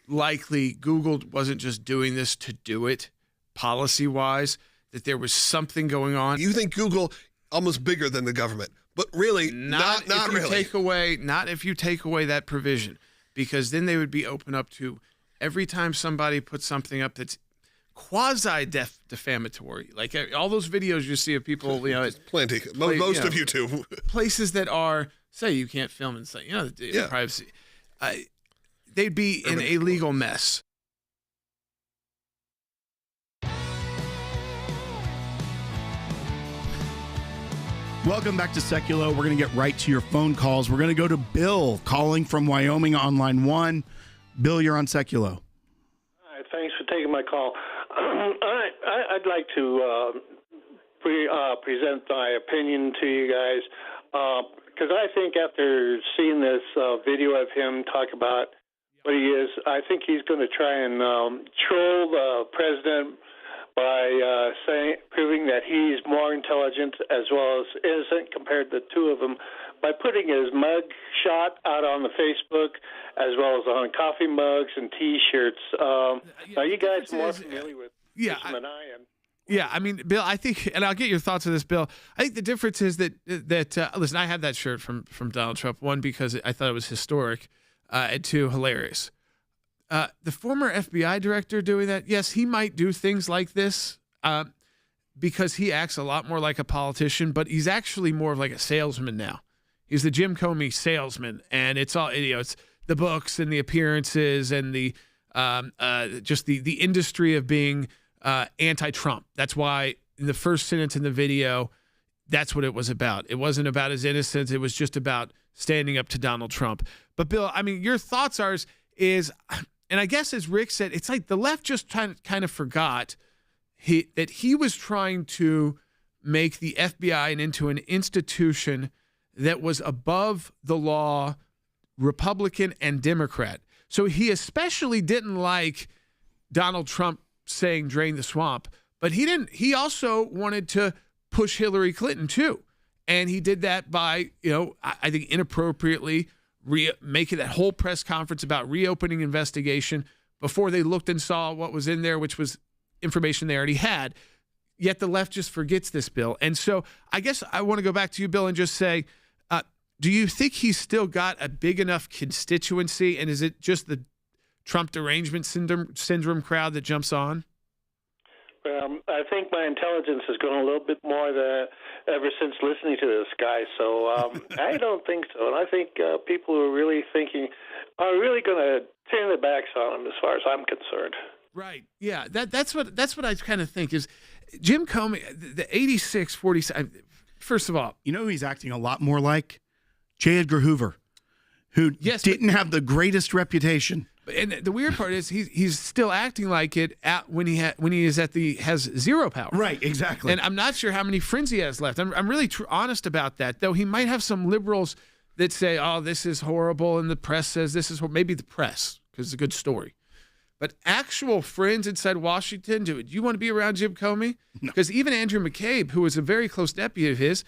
likely Google wasn't just doing this to do it policy-wise, that there was something going on. You think Google almost bigger than the government, but really not really. Not if you take away that provision, because then they would be open up to every time somebody puts something up that's quasi-defamatory, like all those videos you see of people, plenty, most of YouTube, places that are say you can't film and say, privacy. they'd be in a legal mess. Welcome back to Sekulow. We're going to get right to your phone calls. We're going to go to Bill calling from Wyoming on line 1. Bill, you're on Sekulow. Hi, thanks for taking my call. I'd like to present my opinion to you guys because I think after seeing this video of him talk about what he is, I think he's going to try and troll the president by proving that he's more intelligent as well as innocent compared to the two of them by putting his mug shot out on the Facebook as well as on coffee mugs and T-shirts. Now, you guys are more familiar with this than I am. Yeah, I mean, Bill, I think, and I'll get your thoughts on this, Bill. I think the difference is that listen, I have that shirt from Donald Trump. One, because I thought it was historic, and two, hilarious. The former FBI director doing that, yes, he might do things like this because he acts a lot more like a politician, but he's actually more of like a salesman now. He's the Jim Comey salesman, and it's all, it's the books and the appearances and the just the industry of being anti-Trump. That's why in the first sentence in the video, that's what it was about. It wasn't about his innocence. It was just about standing up to Donald Trump. But Bill, I mean, your thoughts is, and I guess as Rick said, it's like the left just kind of forgot that he was trying to make the FBI into an institution that was above the law, Republican and Democrat. So he especially didn't like Donald Trump saying drain the swamp, but he also wanted to push Hillary Clinton too. And he did that by, I think inappropriately making that whole press conference about reopening investigation before they looked and saw what was in there, which was information they already had. Yet the left just forgets this, Bill. And so I guess I want to go back to you, Bill, and just say, do you think he's still got a big enough constituency? And is it just the Trump derangement syndrome crowd that jumps on? I think my intelligence has grown a little bit more ever since listening to this guy. So I don't think so. And I think people who are really thinking are really going to turn their backs on him as far as I'm concerned. Right. Yeah. That's what I kind of think is Jim Comey, the 86-47. First of all, he's acting a lot more like J. Edgar Hoover, who didn't have the greatest reputation. And the weird part is he's still acting like it when he has zero power. Right, exactly. And I'm not sure how many friends he has left. I'm really honest about that, though. He might have some liberals that say, "Oh, this is horrible," and the press says this is maybe the press because it's a good story. But actual friends inside Washington, do you want to be around Jim Comey? Because even Andrew McCabe, who was a very close deputy of his,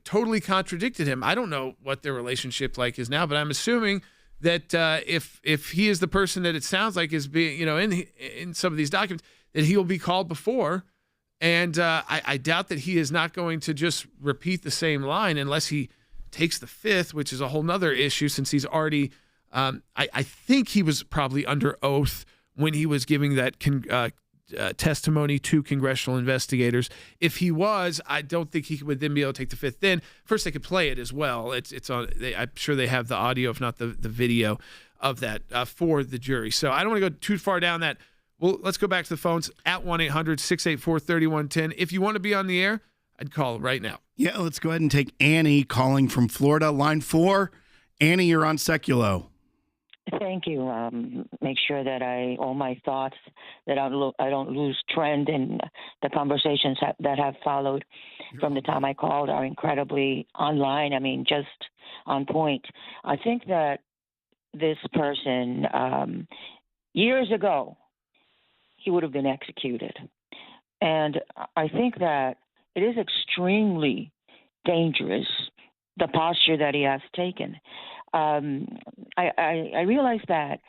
totally contradicted him. I don't know what their relationship like is now, but I'm assuming that if he is the person that it sounds like is being, in some of these documents, that he will be called before. And I doubt that he is not going to just repeat the same line unless he takes the fifth, which is a whole nother issue since he's already, I think he was probably under oath when he was giving that testimony to congressional investigators. If he was, I don't think he would then be able to take the fifth. Then first they could play it as well. It's on. I'm sure they have the audio, if not the video of that for the jury. So I don't want to go too far down that. Well, let's go back to the phones at 1-800-684-3110. If you want to be on the air, I'd call right now. Yeah, let's go ahead and take Annie calling from Florida, line 4. Annie, you're on Sekulow. Thank you. Make sure that all my thoughts, that I don't lose trend in the conversations that have followed from the time I called are incredibly online. I mean, just on point. I think that this person, years ago, he would have been executed. And I think that it is extremely dangerous, the posture that he has taken. I realize that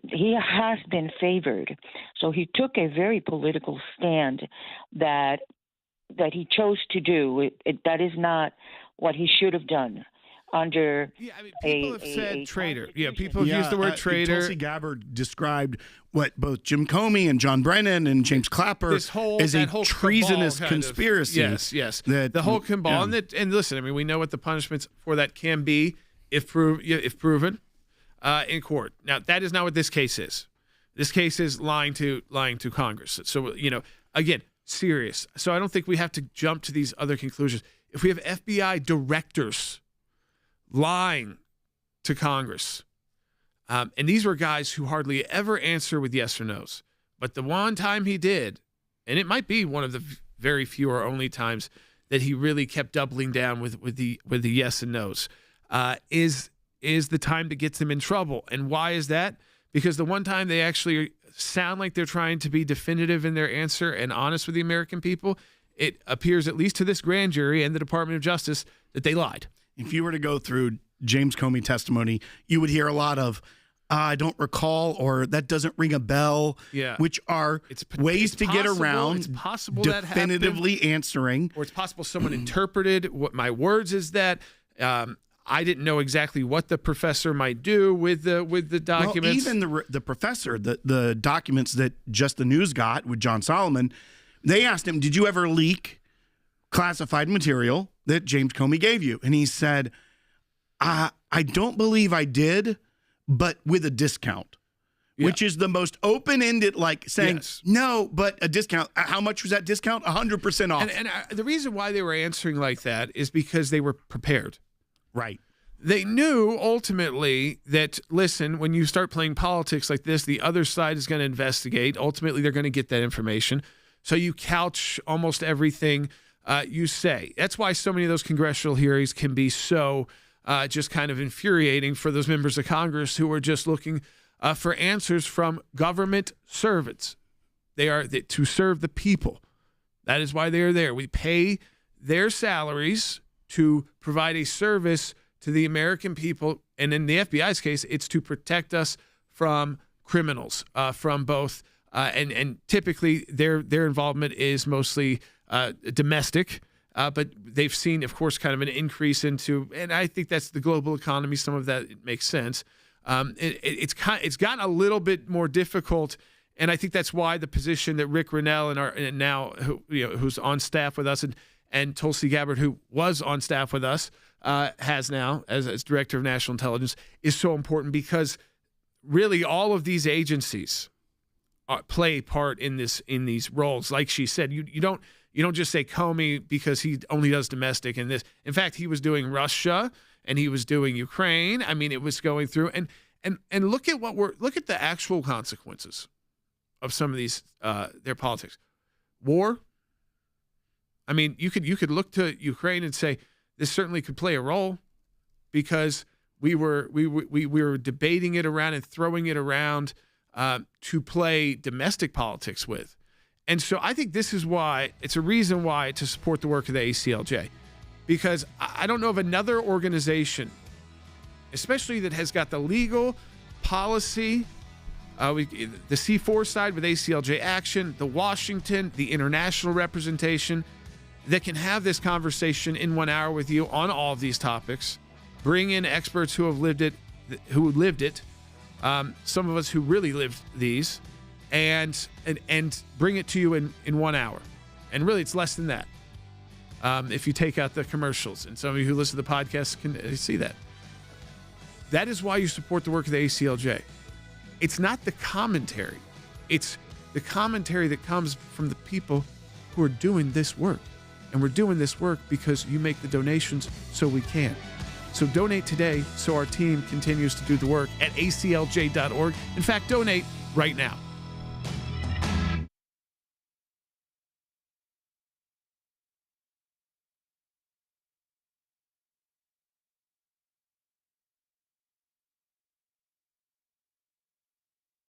he has been favored. So he took a very political stand that he chose to do. That is not what he should have done under people have said traitor. Yeah, people have used the word traitor. Tulsi Gabbard described what both Jim Comey and John Brennan and James Clapper is a treasonous conspiracy. Yes. The whole cabal. And listen, I mean, we know what the punishments for that can be if proven. in court. Now, that is not what this case is. This case is lying to Congress. So, again, serious. So I don't think we have to jump to these other conclusions. If we have FBI directors lying to Congress, and these were guys who hardly ever answer with yes or no's, but the one time he did, and it might be one of the very few or only times that he really kept doubling down with the yes and no's, is the time that gets them in trouble. And why is that? Because the one time they actually sound like they're trying to be definitive in their answer and honest with the American people, it appears, at least to this grand jury and the Department of Justice, that they lied. If you were to go through James Comey testimony, you would hear a lot of, I don't recall, or that doesn't ring a bell, which are ways to get around definitively answering. Or it's possible someone interpreted what my words is that. I didn't know exactly what the professor might do with the documents. Well, even the professor, the documents that Just the News got with John Solomon, they asked him, did you ever leak classified material that James Comey gave you? And he said, I don't believe I did, but with a discount, which is the most open-ended, like saying, no, but a discount. How much was that discount? 100% off. And the reason why they were answering like that is because they were prepared. Right. They knew ultimately that, listen, when you start playing politics like this, the other side is going to investigate. Ultimately, they're going to get that information. So you couch almost everything you say. That's why so many of those congressional hearings can be so just kind of infuriating for those members of Congress who are just looking for answers from government servants. They are to serve the people. That is why they are there. We pay their salaries to provide a service to the American people. And in the FBI's case, it's to protect us from criminals, from both. And typically their involvement is mostly domestic, but they've seen, of course, kind of an increase into, and I think that's the global economy. Some of that makes sense. It's gotten a little bit more difficult. And I think that's why the position that Rick Rennell and now who's on staff with us and Tulsi Gabbard, who was on staff with us, has now as Director of National Intelligence, is so important, because really all of these agencies play a part in these roles. Like she said, you don't just say Comey because he only does domestic and this. In fact, he was doing Russia and he was doing Ukraine. I mean, it was going through and look at the actual consequences of some of these their politics. War. I mean, you could look to Ukraine and say this certainly could play a role, because we were debating it around and throwing it around to play domestic politics with. And so I think this is why it's a reason why to support the work of the ACLJ, because I don't know of another organization, especially that has got the legal policy, the C4 side with ACLJ Action, the Washington, the international representation, that can have this conversation in 1 hour with you on all of these topics, bring in experts who have lived it, some of us who really lived these, and bring it to you in 1 hour. And really, it's less than that if you take out the commercials. And some of you who listen to the podcast can see that. That is why you support the work of the ACLJ. It's not the commentary. It's the commentary that comes from the people who are doing this work. And we're doing this work because you make the donations so we can. So donate today so our team continues to do the work at aclj.org. In fact, donate right now.